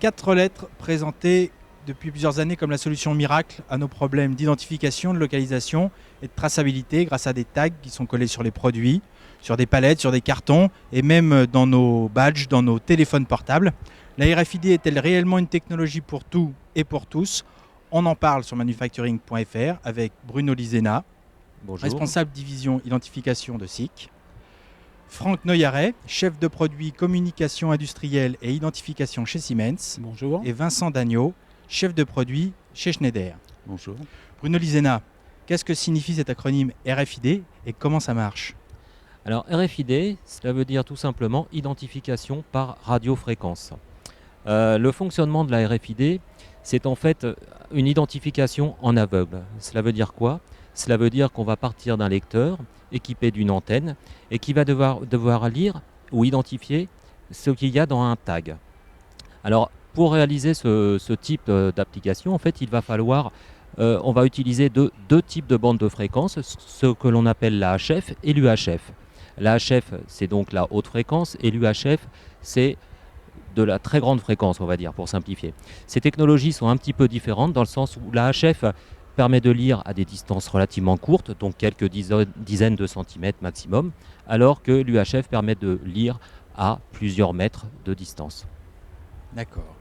4 lettres présentées depuis plusieurs années comme la solution miracle à nos problèmes d'identification, de localisation et de traçabilité grâce à des tags qui sont collés sur les produits, sur des palettes, sur des cartons et même dans nos badges, dans nos téléphones portables. La RFID est-elle réellement une technologie pour tout et pour tous? On en parle sur manufacturing.fr avec Bruno Lisena, Bonjour. responsable division identification de SICK. Franck Noyaret, chef de produit communication industrielle et identification chez Siemens. Bonjour. Et Vincent Dagneau, chef de produit chez Schneider. Bonjour. Bruno Lisena, qu'est-ce que signifie cet acronyme RFID et comment ça marche? Alors RFID, cela veut dire tout simplement identification par radiofréquence. Le fonctionnement de la RFID, c'est en fait une identification en aveugle. Cela veut dire quoi? Cela veut dire qu'on va partir d'un lecteur équipé d'une antenne et qui va devoir lire ou identifier ce qu'il y a dans un tag. Alors pour réaliser ce type d'application, en fait, il va falloir, on va utiliser deux types de bandes de fréquences, ce que l'on appelle la HF et l'UHF. La HF, c'est donc la haute fréquence et l'UHF, c'est de la très grande fréquence, on va dire, pour simplifier. Ces technologies sont un petit peu différentes dans le sens où la HF permet de lire à des distances relativement courtes, donc quelques dizaines de centimètres maximum, alors que l'UHF permet de lire à plusieurs mètres de distance. D'accord.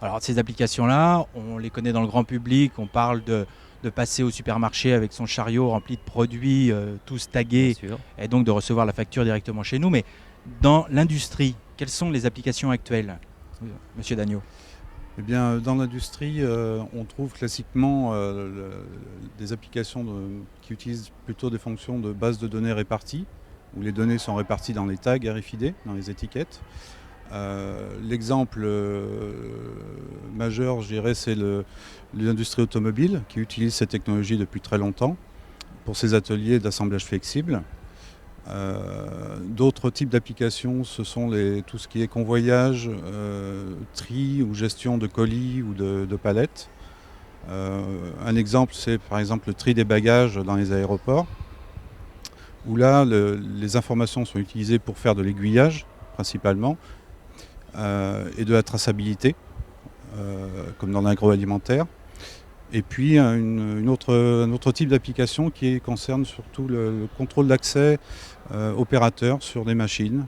Alors ces applications-là, on les connaît dans le grand public, on parle de passer au supermarché avec son chariot rempli de produits, tous tagués, et donc de recevoir la facture directement chez nous. Mais dans l'industrie, quelles sont les applications actuelles, Monsieur Dagneau? Eh bien, dans l'industrie, on trouve classiquement des applications qui utilisent plutôt des fonctions de base de données réparties, où les données sont réparties dans les tags RFID, dans les étiquettes. L'exemple majeur, je dirais, c'est l'industrie automobile, qui utilise cette technologie depuis très longtemps pour ses ateliers d'assemblage flexible. D'autres types d'applications, ce sont tout ce qui est convoyage, tri ou gestion de colis ou de palettes. Un exemple, c'est par exemple le tri des bagages dans les aéroports, où là, les informations sont utilisées pour faire de l'aiguillage, principalement, et de la traçabilité, comme dans l'agroalimentaire. Et puis un autre type d'application qui concerne surtout le contrôle d'accès opérateur sur des machines,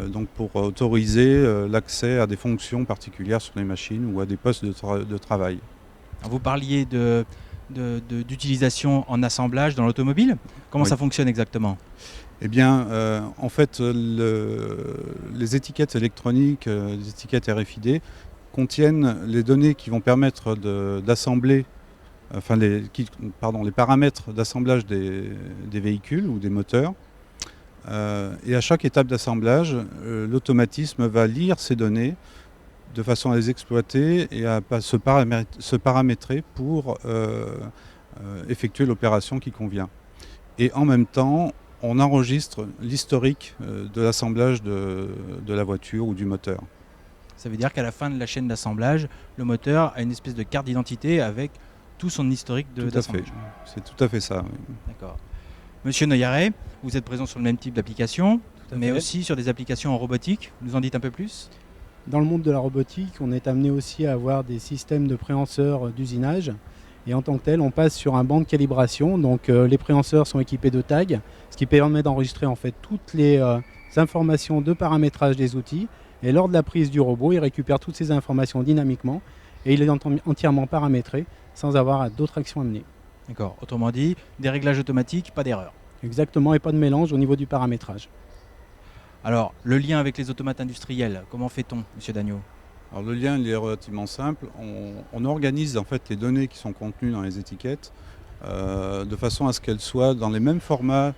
donc pour autoriser l'accès à des fonctions particulières sur les machines ou à des postes de travail. Alors vous parliez d'utilisation en assemblage dans l'automobile. Comment ça fonctionne exactement? Eh bien, en fait, les étiquettes électroniques, les étiquettes RFID, contiennent les données qui vont permettre d'assembler, enfin les paramètres d'assemblage des véhicules ou des moteurs. Et à chaque étape d'assemblage, l'automatisme va lire ces données de façon à les exploiter et à se paramétrer pour effectuer l'opération qui convient. Et en même temps, on enregistre l'historique de l'assemblage de la voiture ou du moteur. Ça veut dire qu'à la fin de la chaîne d'assemblage, le moteur a une espèce de carte d'identité avec tout son historique d'assemblage. C'est tout à fait ça. Oui. D'accord. Monsieur Noyaret, vous êtes présent sur le même type d'application, mais aussi sur des applications en robotique. Vous nous en dites un peu plus? Dans le monde de la robotique, on est amené aussi à avoir des systèmes de préhenseurs d'usinage. Et en tant que tel, on passe sur un banc de calibration. Donc les préhenseurs sont équipés de tags, ce qui permet d'enregistrer en fait toutes les informations de paramétrage des outils. Et lors de la prise du robot, il récupère toutes ces informations dynamiquement et il est entièrement paramétré sans avoir d'autres actions à mener. D'accord. Autrement dit, des réglages automatiques, pas d'erreur. Exactement, et pas de mélange au niveau du paramétrage. Alors, le lien avec les automates industriels, comment fait-on, Monsieur Dagneau? Alors, le lien il est relativement simple. On organise en fait les données qui sont contenues dans les étiquettes de façon à ce qu'elles soient dans les mêmes formats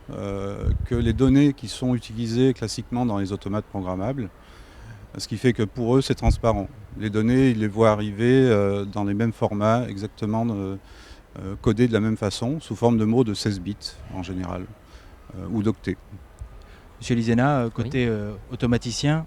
que les données qui sont utilisées classiquement dans les automates programmables. Ce qui fait que pour eux, c'est transparent. Les données, ils les voient arriver dans les mêmes formats, exactement codés de la même façon, sous forme de mots de 16 bits en général, ou d'octets. Monsieur Lisena, côté automaticien,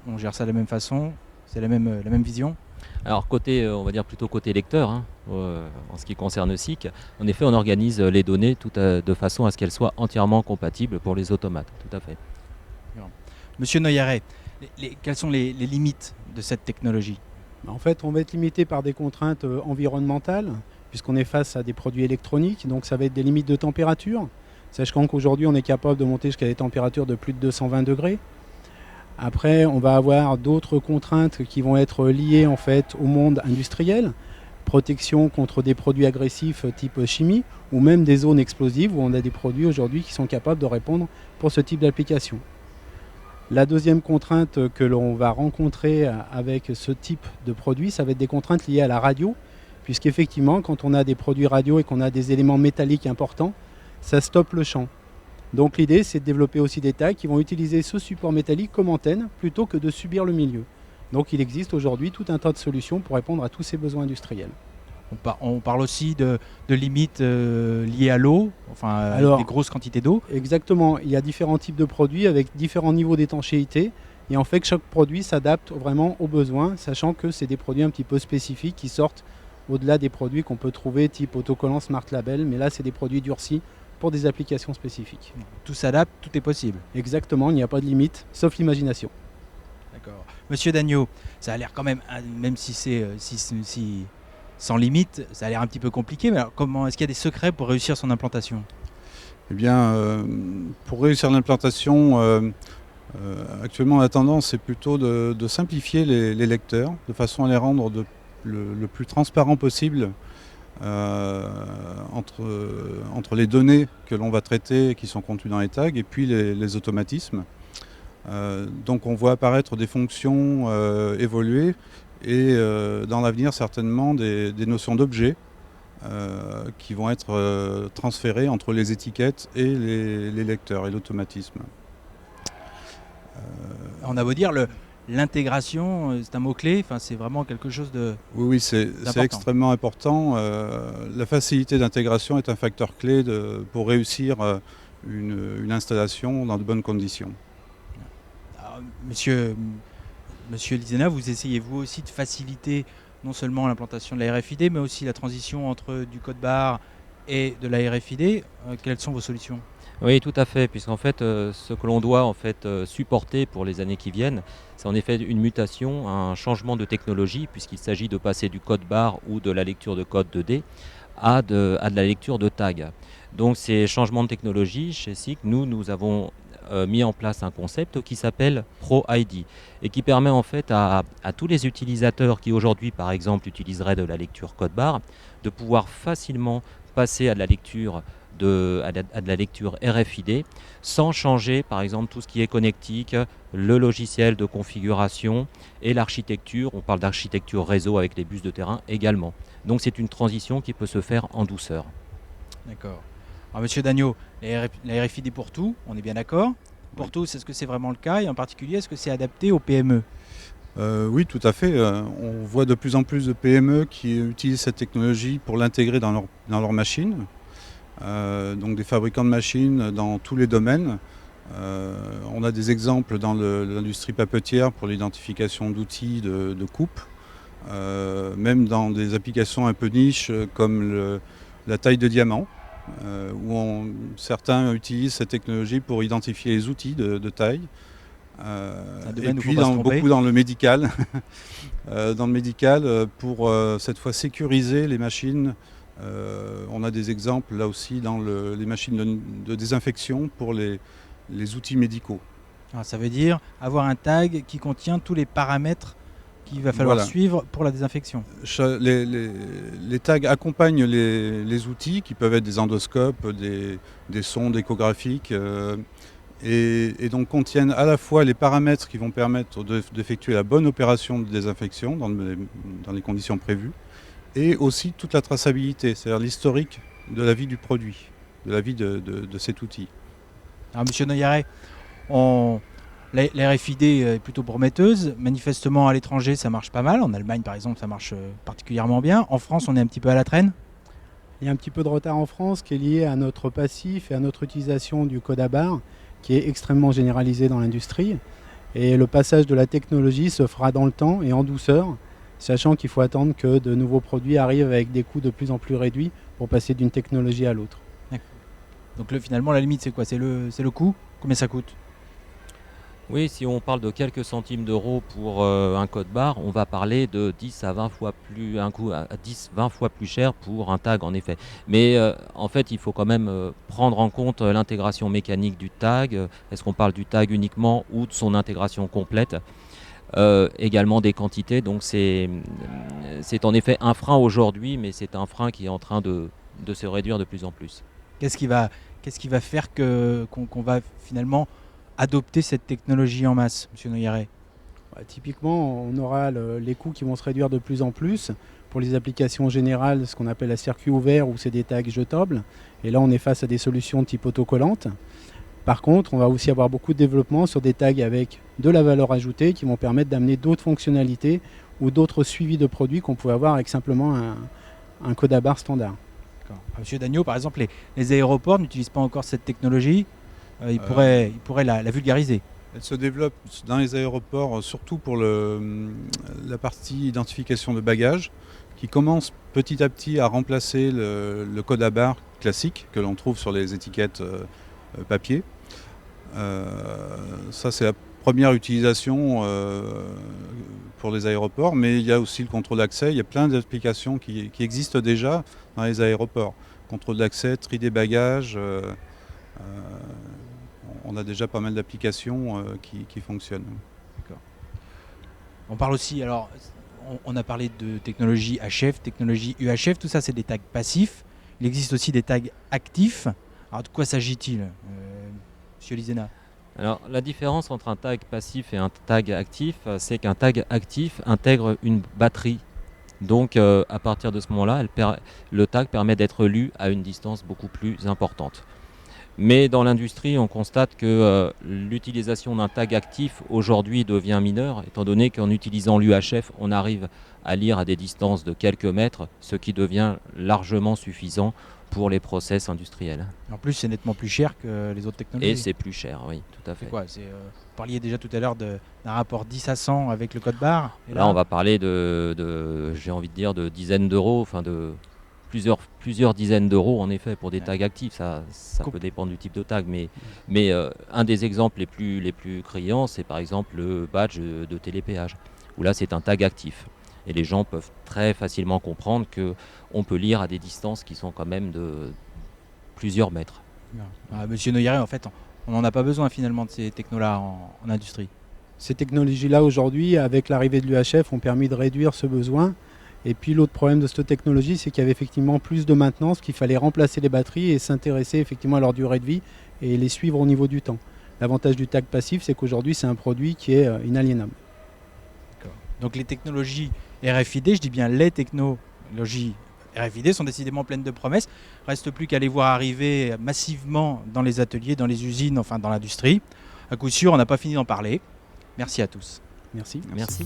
on gère ça de la même façon? C'est la même vision? Alors on va dire plutôt côté lecteur, en ce qui concerne SICK, en effet on organise les données de façon à ce qu'elles soient entièrement compatibles pour les automates, tout à fait. Monsieur Noyaret, quelles sont les limites de cette technologie? En fait, on va être limité par des contraintes environnementales, puisqu'on est face à des produits électroniques, donc ça va être des limites de température. Sachant qu'aujourd'hui, on est capable de monter jusqu'à des températures de plus de 220 degrés. Après, on va avoir d'autres contraintes qui vont être liées en fait au monde industriel, protection contre des produits agressifs type chimie, ou même des zones explosives où on a des produits aujourd'hui qui sont capables de répondre pour ce type d'application. La deuxième contrainte que l'on va rencontrer avec ce type de produit, ça va être des contraintes liées à la radio, puisqu'effectivement, quand on a des produits radio et qu'on a des éléments métalliques importants, ça stoppe le champ. Donc l'idée, c'est de développer aussi des tags qui vont utiliser ce support métallique comme antenne, plutôt que de subir le milieu. Donc il existe aujourd'hui tout un tas de solutions pour répondre à tous ces besoins industriels. On parle aussi de limites liées à l'eau, enfin Alors, des grosses quantités d'eau. Exactement, il y a différents types de produits avec différents niveaux d'étanchéité. Et en fait, chaque produit s'adapte vraiment aux besoins, sachant que c'est des produits un petit peu spécifiques qui sortent au-delà des produits qu'on peut trouver type autocollant Smart Label. Mais là, c'est des produits durcis pour des applications spécifiques. Tout s'adapte, tout est possible. Exactement, il n'y a pas de limite, sauf l'imagination. D'accord. Monsieur Dagneau, ça a l'air quand même, même si c'est sans limite, ça a l'air un petit peu compliqué, mais alors est-ce qu'il y a des secrets pour réussir son implantation? Eh bien, pour réussir l'implantation, actuellement la tendance c'est plutôt de simplifier les lecteurs, de façon à les rendre le plus transparent possible entre les données que l'on va traiter et qui sont contenues dans les tags et puis les automatismes. Donc on voit apparaître des fonctions évoluer et dans l'avenir certainement des notions d'objets qui vont être transférées entre les étiquettes et les lecteurs et l'automatisme. On a beau dire, l'intégration, c'est un mot-clé, enfin, c'est vraiment quelque chose de... Oui, c'est extrêmement important. La facilité d'intégration est un facteur clé pour réussir une installation dans de bonnes conditions. Alors, Monsieur Lisena, vous essayez vous aussi de faciliter non seulement l'implantation de la RFID, mais aussi la transition entre du code barre et de la RFID. Quelles sont vos solutions? Oui, tout à fait, puisqu'en fait, ce que l'on doit en fait supporter pour les années qui viennent, c'est en effet une mutation, un changement de technologie, puisqu'il s'agit de passer du code barre ou de la lecture de code 2D à de la lecture de tag. Donc ces changements de technologie, chez SICK, nous avons mis en place un concept qui s'appelle ProID et qui permet en fait à tous les utilisateurs qui aujourd'hui par exemple utiliseraient de la lecture code barre de pouvoir facilement passer à de la lecture RFID sans changer par exemple tout ce qui est connectique, le logiciel de configuration et l'architecture. On parle d'architecture réseau avec les bus de terrain également. Donc c'est une transition qui peut se faire en douceur. D'accord. Alors Monsieur Dagneau, la RFID pour tout, on est bien d'accord? Pour tous, est-ce que c'est vraiment le cas? Et en particulier, est-ce que c'est adapté aux PME? Oui, tout à fait. On voit de plus en plus de PME qui utilisent cette technologie pour l'intégrer dans leur machine. Donc des fabricants de machines dans tous les domaines. On a des exemples dans l'industrie papetière pour l'identification d'outils de coupe, même dans des applications un peu niches comme la taille de diamant, où certains utilisent cette technologie pour identifier les outils de taille. Et puis beaucoup dans le médical, pour cette fois sécuriser les machines. On a des exemples là aussi dans les machines de désinfection pour les outils médicaux. Alors, ça veut dire avoir un tag qui contient tous les paramètres qu'il va falloir suivre pour la désinfection. Les tags accompagnent les outils qui peuvent être des endoscopes, des sondes échographiques et donc contiennent à la fois les paramètres qui vont permettre d'effectuer la bonne opération de désinfection dans les conditions prévues et aussi toute la traçabilité, c'est-à-dire l'historique de la vie du produit, de la vie de cet outil. Alors Monsieur Noyaret, la RFID est plutôt prometteuse. Manifestement, à l'étranger, ça marche pas mal. En Allemagne, par exemple, ça marche particulièrement bien. En France, on est un petit peu à la traîne. Il y a un petit peu de retard en France qui est lié à notre passif et à notre utilisation du code à barre, qui est extrêmement généralisé dans l'industrie. Et le passage de la technologie se fera dans le temps et en douceur, sachant qu'il faut attendre que de nouveaux produits arrivent avec des coûts de plus en plus réduits pour passer d'une technologie à l'autre. Donc finalement, la limite, c'est quoi? C'est le coût? Combien ça coûte? Oui, si on parle de quelques centimes d'euros pour un code barre, on va parler de 10 à 20 fois plus, un coût à 10-20 fois plus cher pour un tag en effet. Mais en fait, il faut quand même prendre en compte l'intégration mécanique du tag. Est-ce qu'on parle du tag uniquement ou de son intégration complète? Également des quantités. Donc c'est en effet un frein aujourd'hui, mais c'est un frein qui est en train de se réduire de plus en plus. Qu'est-ce qui va faire qu'on va finalement adopter cette technologie en masse, Monsieur Noyeret? Typiquement, on aura les coûts qui vont se réduire de plus en plus. Pour les applications générales, ce qu'on appelle la circuit ouvert, où c'est des tags jetables. Et là, on est face à des solutions type autocollante. Par contre, on va aussi avoir beaucoup de développement sur des tags avec de la valeur ajoutée qui vont permettre d'amener d'autres fonctionnalités ou d'autres suivis de produits qu'on pouvait avoir avec simplement un code à barre standard. Monsieur Dagneau, par exemple, les aéroports n'utilisent pas encore cette technologie. Ils pourraient la vulgariser. Elle se développe dans les aéroports, surtout pour la partie identification de bagages, qui commence petit à petit à remplacer le code à barre classique que l'on trouve sur les étiquettes papier. Ça, c'est la première utilisation pour les aéroports, mais il y a aussi le contrôle d'accès. Il y a plein d'applications qui existent déjà dans les aéroports. Contrôle d'accès, tri des bagages. On a déjà pas mal d'applications qui fonctionnent. D'accord. On parle aussi, alors, on a parlé de technologie HF, technologie UHF, tout ça c'est des tags passifs. Il existe aussi des tags actifs. Alors de quoi s'agit-il, Monsieur Lisena? Alors la différence entre un tag passif et un tag actif, c'est qu'un tag actif intègre une batterie. Donc à partir de ce moment-là, le tag permet d'être lu à une distance beaucoup plus importante. Mais dans l'industrie, on constate que l'utilisation d'un tag actif aujourd'hui devient mineure, étant donné qu'en utilisant l'UHF, on arrive à lire à des distances de quelques mètres, ce qui devient largement suffisant pour les process industriels. En plus, c'est nettement plus cher que les autres technologies. Et c'est plus cher, oui, tout à fait. C'est quoi? Vous parliez déjà tout à l'heure d'un rapport 10 à 100 avec le code barre. Et là, on va parler j'ai envie de dire, de dizaines d'euros, enfin de plusieurs dizaines d'euros en effet pour des tags actifs. Ça peut dépendre du type de tag, mais un des exemples les plus criants, c'est par exemple le badge de télépéage, où là c'est un tag actif. Et les gens peuvent très facilement comprendre qu'on peut lire à des distances qui sont quand même de plusieurs mètres. Monsieur Noyeret, en fait, on n'en a pas besoin finalement de ces technos-là en industrie. Ces technologies-là aujourd'hui, avec l'arrivée de l'UHF, ont permis de réduire ce besoin. Et puis l'autre problème de cette technologie, c'est qu'il y avait effectivement plus de maintenance, qu'il fallait remplacer les batteries et s'intéresser effectivement à leur durée de vie et les suivre au niveau du temps. L'avantage du tag passif, c'est qu'aujourd'hui, c'est un produit qui est inaliénable. D'accord. Donc les technologies RFID, je dis bien les technologies RFID, sont décidément pleines de promesses. Reste plus qu'à les voir arriver massivement dans les ateliers, dans les usines, enfin dans l'industrie. À coup sûr, on n'a pas fini d'en parler. Merci à tous. Merci. Merci.